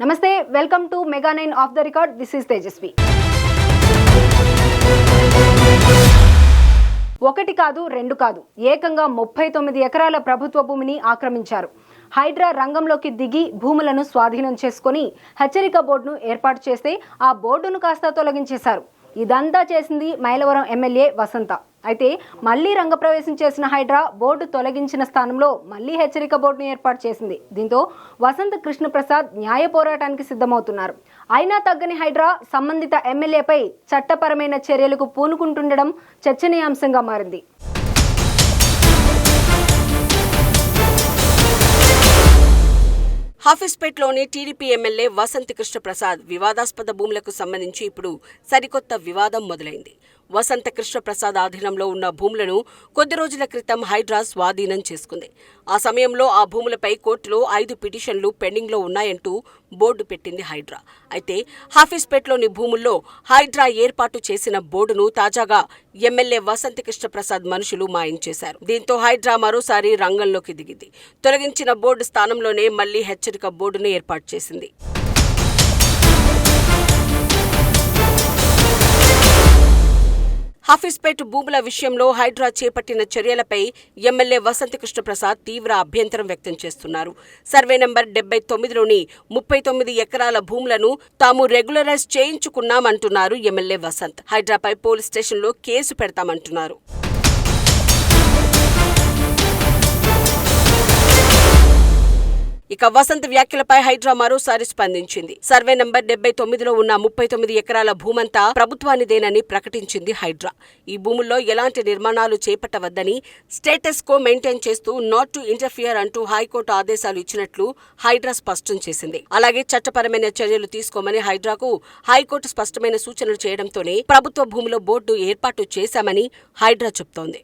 నమస్తే, welcome to mega 9 of the record. This is Tejaswi. ఒకటి కాదు, రెండు కాదు, ఏకంగా 39 ఎకరాల ప్రభుత్వ భూమిని ఆక్రమించారు. హైడ్రా రంగంలోకి దిగి భూములను స్వాధీనం చేసుకుని హెచ్చరిక బోర్డును ఏర్పాటు చేస్తే ఆ బోర్డును కాస్త తొలగించేశారు. ఇదంతా చేసింది మైలవరం ఎమ్మెల్యే వసంత. అయితే మళ్లీ రంగప్రవేశం చేసిన హైడ్రా బోర్డు తొలగించిన స్థానంలో మళ్లీ హెచ్చరిక బోర్డును ఏర్పాటు చేసింది. దీంతో వసంత కృష్ణప్రసాద్ న్యాయ పోరాటానికి సిద్ధమవుతున్నారు. అయినా తగ్గని హైడ్రా సంబంధిత ఎమ్మెల్యేపై చట్టపరమైన చర్యలకు పూనుకుంటుండడం చర్చనీయాంశంగా మారింది. హాఫీస్పేట్లోని టీడీపీ ఎమ్మెల్యే వసంత కృష్ణప్రసాద్ వివాదాస్పద భూములకు సంబంధించి ఇప్పుడు సరికొత్త వివాదం మొదలైంది. వసంత కృష్ణప్రసాద్ ఆధీనంలో ఉన్న భూములను కొద్ది రోజుల క్రితం హైడ్రా స్వాధీనం చేసుకుంది. ఆ సమయంలో ఆ భూములపై కోర్టులో 5 పిటిషన్లు పెండింగ్లో ఉన్నాయంటూ బోర్డు పెట్టింది హైడ్రా. అయితే హాఫీస్పేట్లోని భూముల్లో హైడ్రా ఏర్పాటు చేసిన బోర్డును తాజాగా ఎమ్మెల్యే వసంత కృష్ణప్రసాద్ మనుషులు మాయించేశారు. దీంతో హైడ్రా మరోసారి రంగంలోకి దిగింది. తొలగించిన బోర్డు స్థానంలోనే మళ్లీ హెచ్చరిక బోర్డును ఏర్పాటు చేసింది. హాఫీస్పేట్ భూముల విషయంలో హైడ్రా చేపట్టిన చర్యలపై ఎమ్మెల్యే వసంత కృష్ణప్రసాద్ తీవ్ర అభ్యంతరం వ్యక్తం చేస్తున్నారు. సర్వే నంబర్ 79లోని 39 ఎకరాల భూములను తాము రెగ్యులరైజ్ చేయించుకున్నామంటున్నారు ఎమ్మెల్యే వసంత్. హైడ్రాపై పోలీస్ స్టేషన్లో కేసు పెడతామంటున్నారు. ఇక వసంత్ వ్యాఖ్యలపై హైడ్రా మరోసారి స్పందించింది. సర్వే నంబర్ 79లో ఉన్న 39 ఎకరాల భూమంతా ప్రభుత్వానిదేనని ప్రకటించింది హైడ్రా. ఈ భూముల్లో ఎలాంటి నిర్మాణాలు చేపట్టవద్దని స్టేటస్ కో మెయింటైన్ చేస్తూ నాట్ టు ఇంటర్ఫియర్ అంటూ హైకోర్టు ఆదేశాలు ఇచ్చినట్లు హైడ్రా స్పష్టం చేసింది. అలాగే చట్టపరమైన చర్యలు తీసుకోమని హైడ్రాకు హైకోర్టు స్పష్టమైన సూచనలు చేయడంతోనే ప్రభుత్వ భూమిలో బోర్డు ఏర్పాటు చేశామని హైడ్రా చెబుతోంది.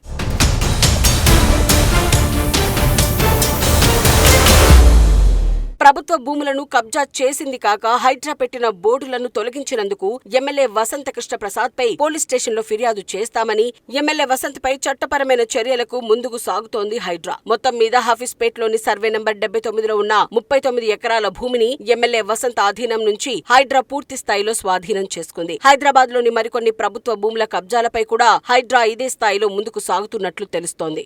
ప్రభుత్వ భూములను కబ్జా చేసింది కాక హైడ్రా పెట్టిన బోర్డులను తొలగించినందుకు ఎమ్మెల్యే వసంత కృష్ణప్రసాద్ పై పోలీస్ స్టేషన్లో ఫిర్యాదు చేస్తామని ఎమ్మెల్యే వసంత్ పై చట్టపరమైన చర్యలకు ముందుకు సాగుతోంది హైడ్రా. మొత్తం మీద హాఫీస్పేట్లోని సర్వే నంబర్ 79లో ఉన్న 39 ఎకరాల భూమిని ఎమ్మెల్యే వసంత్ ఆధీనం నుంచి హైడ్రా పూర్తి స్థాయిలో స్వాధీనం చేసుకుంది. హైదరాబాద్ లోని మరికొన్ని ప్రభుత్వ భూముల కబ్జాలపై కూడా హైడ్రా ఇదే స్థాయిలో ముందుకు సాగుతున్నట్లు తెలుస్తోంది.